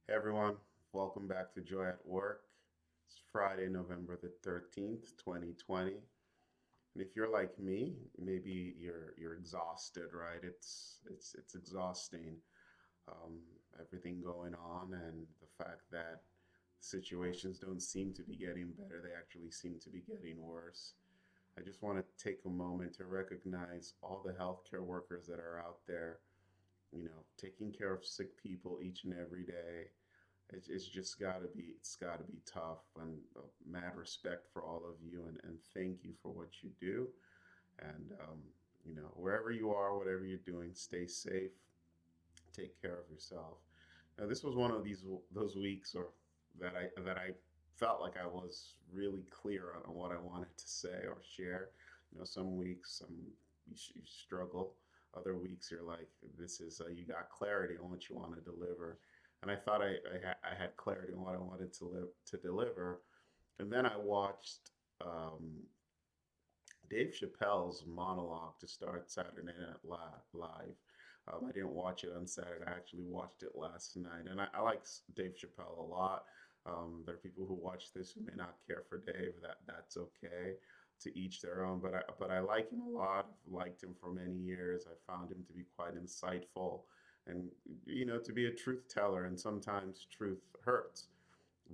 Hey everyone, welcome back to Joy at Work. It's Friday, November the 13th, 2020. And if you're like me, maybe you're exhausted, right? It's exhausting. Um, Everything going on and the fact that situations don't seem to be getting better, they actually seem to be getting worse. I just want to take a moment to recognize all the healthcare workers that are out there, taking care of sick people each and every day. It's just it's got to be tough. And mad respect for all of you, and thank you for what you do. And wherever you are, whatever you're doing, stay safe, take care of yourself. Now, this was one of those weeks, or that I felt like I was really clear on what I wanted to say or share. Some weeks you struggle. Other weeks you're like, this is you got clarity on what you want to deliver. And I thought I had clarity on what I wanted to deliver. And then I watched Dave Chappelle's monologue to start Saturday Night Live. I didn't watch it on Saturday. I actually watched it last night, and I like Dave Chappelle a lot. There are people who watch this who may not care for Dave. That's okay. To each their own. But I like him a lot. I've liked him for many years. I found him to be quite insightful, and to be a truth teller. And sometimes truth hurts,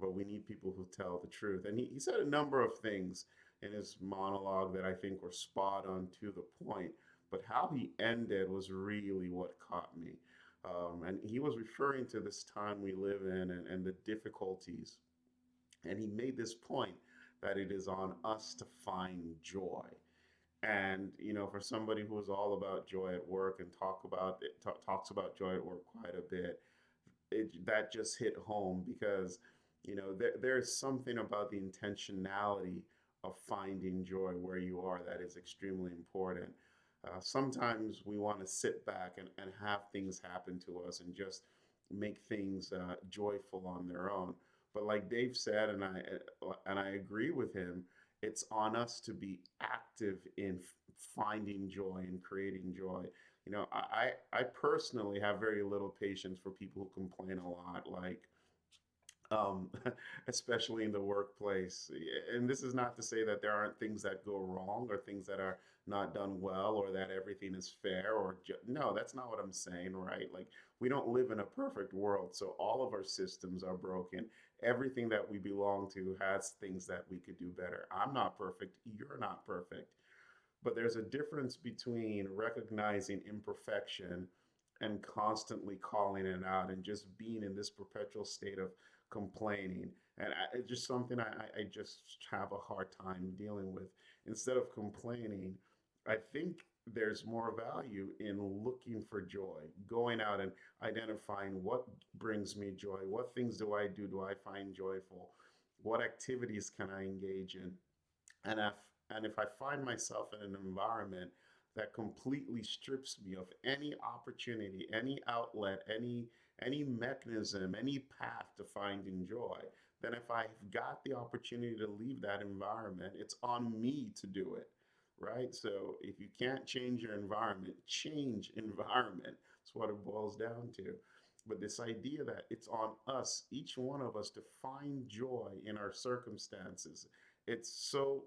but we need people who tell the truth. And he said a number of things in his monologue that I think were spot on to the point. But how he ended was really what caught me. And he was referring to this time we live in, and the difficulties. And he made this point that it is on us to find joy. And for somebody who is all about joy at work and talks about joy at work quite a bit, that just hit home because there's something about the intentionality of finding joy where you are that is extremely important. Sometimes we want to sit back and have things happen to us and just make things joyful on their own. But like Dave said, and I agree with him, it's on us to be active in finding joy and creating joy. I personally have very little patience for people who complain a lot, like, um, especially in the workplace. And this is not to say that there aren't things that go wrong or things that are not done well or that everything is fair no, that's not what I'm saying, right? Like, we don't live in a perfect world, so all of our systems are broken. Everything that we belong to has things that we could do better. I'm not perfect. You're not perfect. But there's a difference between recognizing imperfection and constantly calling it out and just being in this perpetual state of complaining. And it's just something I just have a hard time dealing with. Instead of complaining, I think there's more value in looking for joy, going out and identifying what brings me joy, what things do I find joyful, what activities can I engage in, and if I find myself in an environment that completely strips me of any opportunity, any outlet, any mechanism, any path to finding joy, then if I've got the opportunity to leave that environment, it's on me to do it, right? So if you can't change your environment, change environment. That's what it boils down to. But this idea that it's on us, each one of us, to find joy in our circumstances, it's so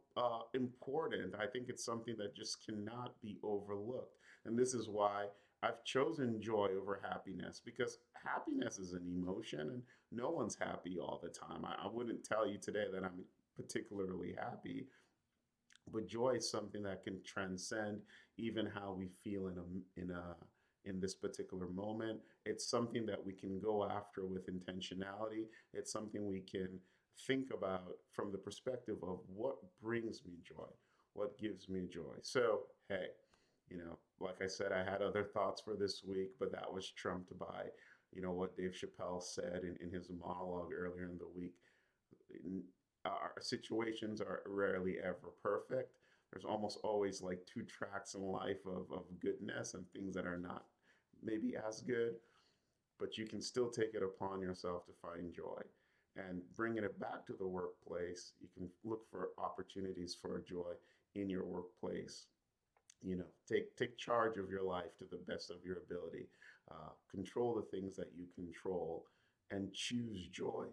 important. I think it's something that just cannot be overlooked. And this is why I've chosen joy over happiness, because happiness is an emotion and no one's happy all the time. I wouldn't tell you today that I'm particularly happy, but joy is something that can transcend even how we feel in this particular moment. It's something that we can go after with intentionality. It's something we can think about from the perspective of what brings me joy, what gives me joy. So, hey, like I said, I had other thoughts for this week, but that was trumped by, what Dave Chappelle said in his monologue earlier in the week. Our situations are rarely ever perfect. There's almost always like two tracks in life of goodness and things that are not maybe as good, but you can still take it upon yourself to find joy. And bringing it back to the workplace, you can look for opportunities for joy in your workplace. Take charge of your life to the best of your ability. Control the things that you control, and choose joy.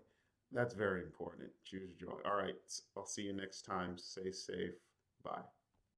That's very important. Choose joy. All right. I'll see you next time. Stay safe. Bye.